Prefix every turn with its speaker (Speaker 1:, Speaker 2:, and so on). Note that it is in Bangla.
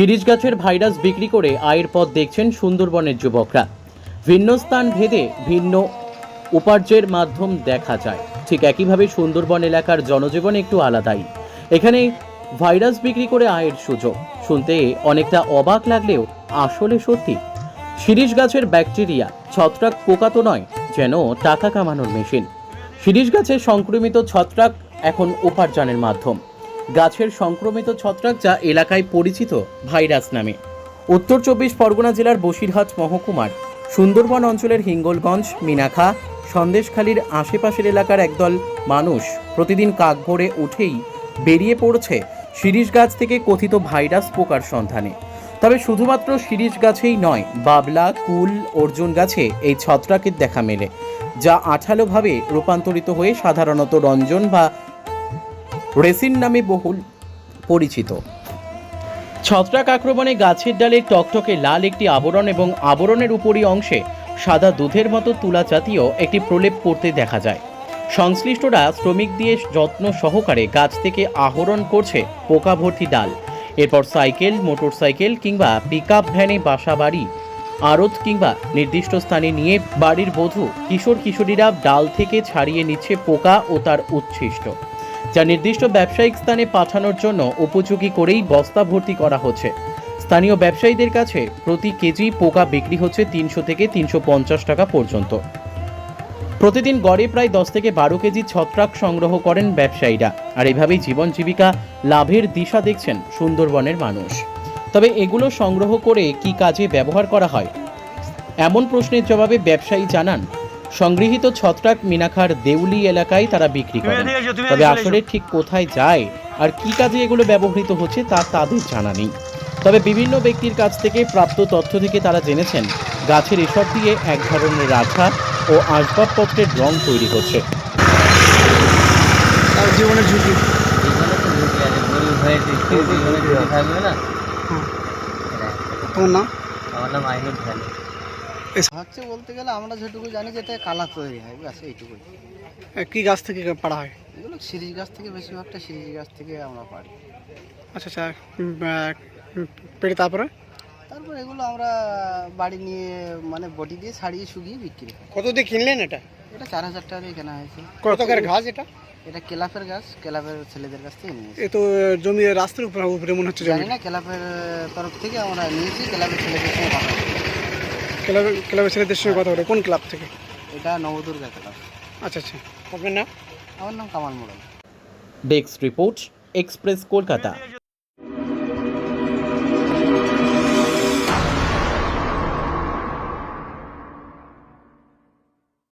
Speaker 1: শিরীষ গাছের ভাইরাস বিক্রি করে আয়ের পথ দেখছেন সুন্দরবনের যুবকরা। ভিন্ন স্থান ভেদে ভিন্ন উপার্জনের মাধ্যম দেখা যায়। ঠিক একইভাবে সুন্দরবন এলাকার জনজীবন একটু আলাদাই। এখানে ভাইরাস বিক্রি করে আয়ের সুযোগ শুনতে অনেকটা অবাক লাগলেও আসলে সত্যি। শিরীষ গাছের ব্যাকটেরিয়া ছত্রাক পোকা তো নয়, যেন টাকা কামানোর মেশিন। শিরীষ গাছের সংক্রমিত ছত্রাক এখন উপার্জনের মাধ্যম। গাছের সংক্রমিত ছত্রাক যা এলাকায় পরিচিত ভাইরাস নামে। উত্তর 24 পরগনা জেলার বসিরহাট মহকুমার সুন্দরবন অঞ্চলের হিঙ্গলগঞ্জ, মিনাখা, সন্দেশখালীর আশেপাশের এলাকার একদল মানুষ প্রতিদিন কাক ভোরে উঠেই বেরিয়ে পড়ছে শিরীষ গাছ থেকে কথিত ভাইরাস পোকার সন্ধানে। তবে শুধুমাত্র শিরীষ গাছেই নয়, বাবলা, কুল, অর্জুন গাছে এই ছত্রাকের দেখা মেলে, যা আঠালোভাবে রূপান্তরিত হয়ে সাধারণত রঞ্জন বা রেসিন নামে বহুল পরিচিত। ছত্রাক আক্রমণে গাছের ডালে টকটকে লাল একটি আবরণ এবং আবরণের উপরি অংশে সাদা দুধের মতো তুলা জাতীয় একটি প্রলেপ পড়তে দেখা যায়। সংশ্লিষ্টরা শ্রমিক দিয়ে যত্ন সহকারে গাছ থেকে আহরণ করছে পোকা ভর্তি ডাল। এরপর সাইকেল, মোটরসাইকেল কিংবা পিকআপ ভ্যানে বাসা বাড়ি, আড়ত কিংবা নির্দিষ্ট স্থানে নিয়ে বাড়ির বধূ, কিশোর কিশোরীরা ডাল থেকে ছাড়িয়ে নিচ্ছে পোকা ও তার উচ্ছিষ্ট, যা নির্দিষ্ট ব্যবসায়িক স্থানে পাঠানোর জন্য উপযোগী করেই বস্তা ভর্তি করা হচ্ছে। স্থানীয় ব্যবসায়ীদের কাছে প্রতি কেজি পোকা বিক্রি হচ্ছে 300 থেকে 350 টাকা পর্যন্ত। প্রতিদিন গড়ে প্রায় 10 থেকে 12 কেজি ছত্রাক সংগ্রহ করেন ব্যবসায়ীরা। আর এভাবেই জীবন জীবিকা লাভের দিশা দেখছেন সুন্দরবনের মানুষ। তবে এগুলো সংগ্রহ করে কি কাজে ব্যবহার করা হয়, এমন প্রশ্নের জবাবে ব্যবসায়ী জানান, সংগৃহীত ছত্রাক মিনাখার দেউলি এলাকায় তারা বিক্রি করেন। তবে আসলে ঠিক কোথায় যায় আর কি কাজে এগুলো ব্যবহৃত হচ্ছে তা তাদের জানা নেই। তবে বিভিন্ন ব্যক্তির কাছ থেকে প্রাপ্ত তথ্য থেকে তারা জেনেছেন গাছের এসব দিয়ে এক ধরনের রাঠা ও আসবাবপত্রের রং তৈরি হচ্ছে।
Speaker 2: জীবনের ঝুঁকি
Speaker 3: থাকবে না।
Speaker 2: তোমার নাম?
Speaker 3: আমার নাম আইনুল ভ্যালি।
Speaker 4: হচ্ছে বলতে গেলে আমরা যেটুকু জানি যেটা কালার তৈরি হয়, ব্যাস এইটুকুই।
Speaker 2: কি গাছ থেকে পাড়া হয়?
Speaker 4: এগুলো শিরীষ গাছ থেকে, বেশিরভাগটা শিরীষ গাছ থেকে আমরা পারি।
Speaker 2: আচ্ছা আচ্ছা, পেড়ে তারপরে
Speaker 4: এগুলো আমরা বাড়ি নিয়ে মানে বটি দিয়ে ছাড়িয়ে শুকিয়ে বিক্রি করি।
Speaker 2: কত দিয়ে কিনলেন এটা?
Speaker 4: এটা 4000 টাকা দিয়ে কেনা হয়েছে।
Speaker 2: কত করে ঘাস এটা?
Speaker 4: এটা কেলাপের গাছ, কেলাপের ছেলেদের কাছ থেকে নিয়েছি।
Speaker 2: এ তো জমি রাস্তার উপরে মনে হচ্ছে।
Speaker 4: জানি না, কেলাপের তরফ থেকে আমরা নিয়েছি, কেলাপের ছেলেদের সঙ্গে কথা বলি।
Speaker 2: ক্লাবের ছেলেদের সঙ্গে কথা বলে? কোন ক্লাব থেকে?
Speaker 4: এটা নবদুর্গা ক্লাব।
Speaker 2: আচ্ছা আচ্ছা, আপনার নাম?
Speaker 4: আমার নাম কামাল মোড়ল।
Speaker 1: Desk report, express Kolkata.